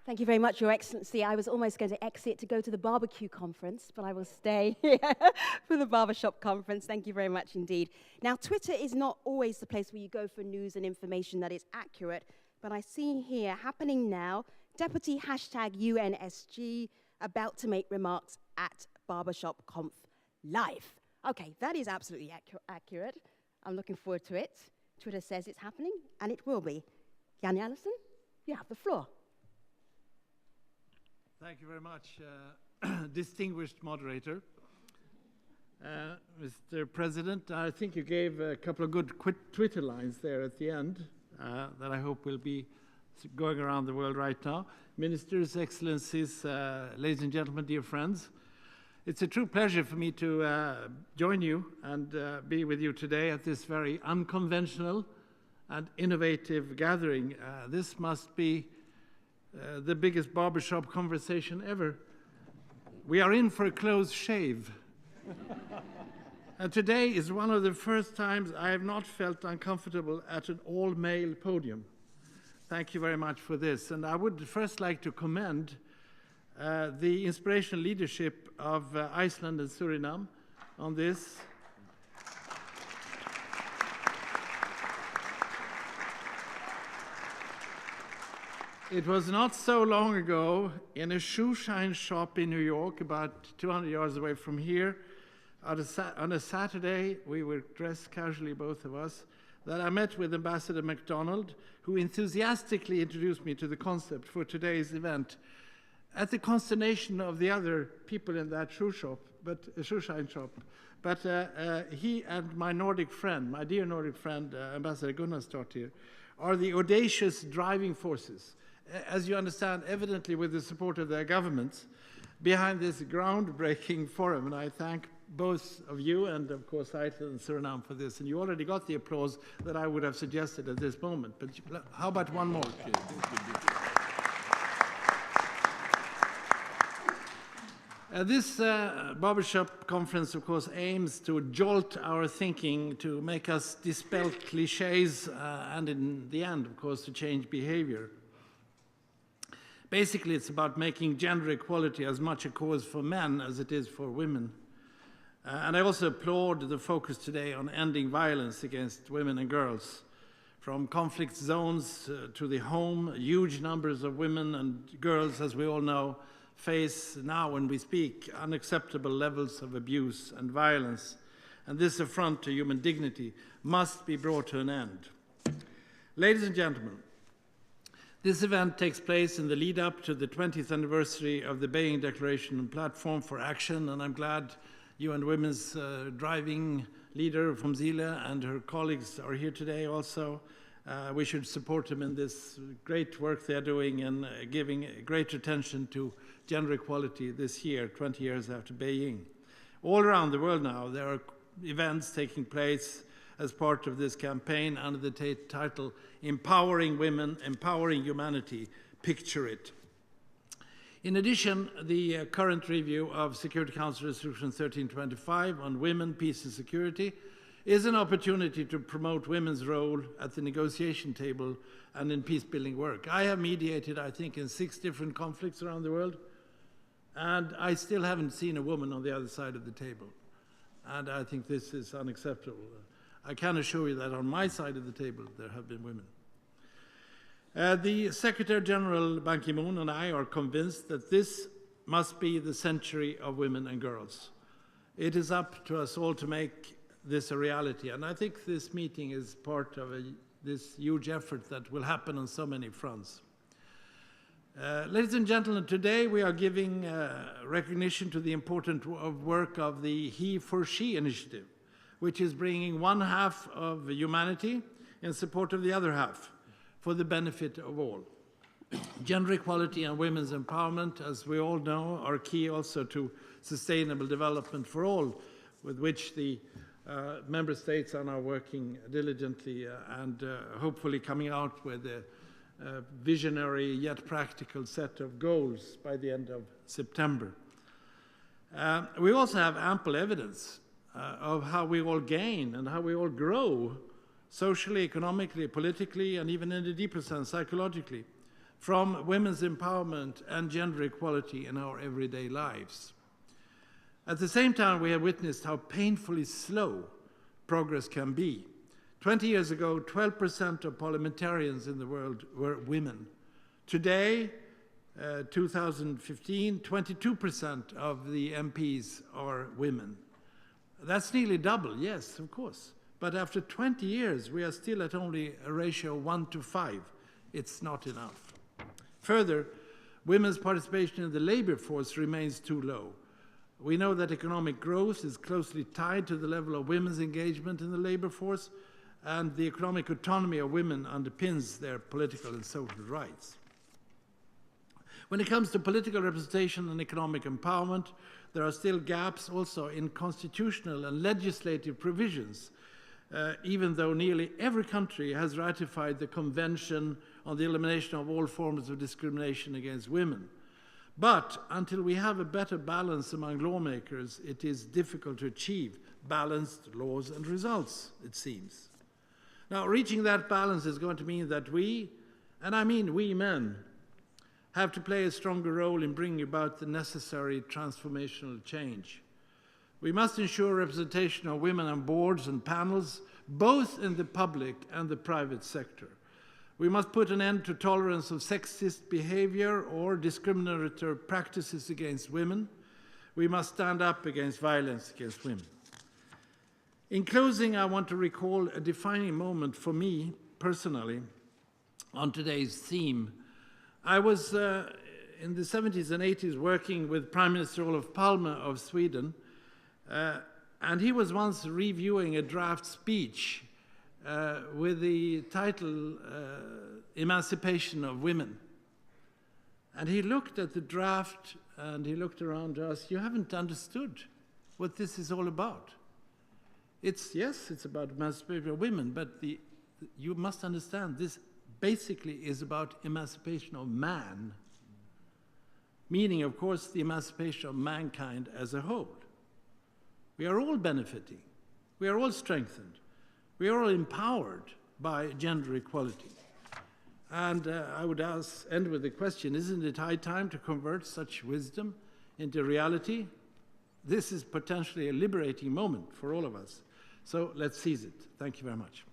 Thank you very much, Your Excellency. I was almost going to exit to go to the barbecue conference, but I will stay here for the Barbershop conference. Thank you very much indeed. Now, Twitter is not always the place where you go for news and information that is accurate, but I see here, happening now, Deputy #UNSG about to make remarks at Barbershop Conf Live. Okay, that is absolutely accurate. I'm looking forward to it. Twitter says it's happening, and it will be. Jan Eliason, you have the floor. Thank you very much, distinguished moderator. Mr. President, I think you gave a couple of good Twitter lines there at the end that I hope will be going around the world right now. Ministers, Excellencies, ladies and gentlemen, dear friends, it's a true pleasure for me to join you and be with you today at this very unconventional and innovative gathering. This must be the biggest barbershop conversation ever. We are in for a close shave. And today is one of the first times I have not felt uncomfortable at an all-male podium. Thank you very much for this. And I would first like to commend the inspirational leadership of Iceland and Suriname on this. It was not so long ago in a shoe shine shop in New York, about 200 yards away from here, on a Saturday, we were dressed casually, both of us, that I met with Ambassador MacDonald, who enthusiastically introduced me to the concept for today's event, at the consternation of the other people in that shoe shine shop. But he and my Nordic friend, my dear Nordic friend, Ambassador Gunnarsdottir, are the audacious driving forces, as you understand, evidently with the support of their governments, behind this groundbreaking forum. And I thank both of you and, of course, Iceland and Suriname for this. And you already got the applause that I would have suggested at this moment. But how about one more? This barbershop conference, of course, aims to jolt our thinking, to make us dispel cliches, and in the end, of course, to change behavior. Basically, it's about making gender equality as much a cause for men as it is for women. And I also applaud the focus today on ending violence against women and girls. From conflict zones to the home, huge numbers of women and girls, as we all know, face now, when we speak, unacceptable levels of abuse and violence. And this affront to human dignity must be brought to an end. Ladies and gentlemen, this event takes place in the lead up to the 20th anniversary of the Beijing Declaration and Platform for Action, and I'm glad UN Women's driving leader from Zile and her colleagues are here today also. We should support them in this great work they're doing and giving great attention to gender equality this year, 20 years after Beijing. All around the world now, there are events taking place as part of this campaign under the title, Empowering Women, Empowering Humanity, Picture It. In addition, the current review of Security Council Resolution 1325 on women, peace and security is an opportunity to promote women's role at the negotiation table and in peace-building work. I have mediated, I think, in 6 different conflicts around the world, and I still haven't seen a woman on the other side of the table. And I think this is unacceptable. I can assure you that on my side of the table, there have been women. The Secretary General Ban Ki-moon and I are convinced that this must be the century of women and girls. It is up to us all to make this a reality, and I think this meeting is part of this huge effort that will happen on so many fronts. Ladies and gentlemen, today we are giving recognition to the important work of the He for She initiative, which is bringing one half of humanity in support of the other half for the benefit of all. Gender equality and women's empowerment, as we all know, are key also to sustainable development for all, with which the member states are now working diligently and hopefully coming out with a visionary yet practical set of goals by the end of September. We also have ample evidence of how we all gain and how we all grow socially, economically, politically, and even in a deeper sense, psychologically, from women's empowerment and gender equality in our everyday lives. At the same time, we have witnessed how painfully slow progress can be. 20 years ago, 12% of parliamentarians in the world were women. Today, 2015, 22% of the MPs are women. That's nearly double, yes, of course. But after 20 years, we are still at only a ratio 1 to 5. It's not enough. Further, women's participation in the labor force remains too low. We know that economic growth is closely tied to the level of women's engagement in the labor force, and the economic autonomy of women underpins their political and social rights. When it comes to political representation and economic empowerment, there are still gaps also in constitutional and legislative provisions, even though nearly every country has ratified the Convention on the Elimination of All Forms of Discrimination against Women. But until we have a better balance among lawmakers, it is difficult to achieve balanced laws and results, it seems. Now, reaching that balance is going to mean that we, and I mean we men, have to play a stronger role in bringing about the necessary transformational change. We must ensure representation of women on boards and panels, both in the public and the private sector. We must put an end to tolerance of sexist behavior or discriminatory practices against women. We must stand up against violence against women. In closing, I want to recall a defining moment for me personally on today's theme. I was in the 70s and 80s working with Prime Minister Olof Palme of Sweden, and he was once reviewing a draft speech with the title Emancipation of Women. And he looked at the draft and he looked around to us. You haven't understood what this is all about. Yes, it's about emancipation of women, but you must understand this basically is about emancipation of man, meaning, of course, the emancipation of mankind as a whole. We are all benefiting. We are all strengthened. We are all empowered by gender equality. And I would end with the question, isn't it high time to convert such wisdom into reality? This is potentially a liberating moment for all of us. So let's seize it. Thank you very much.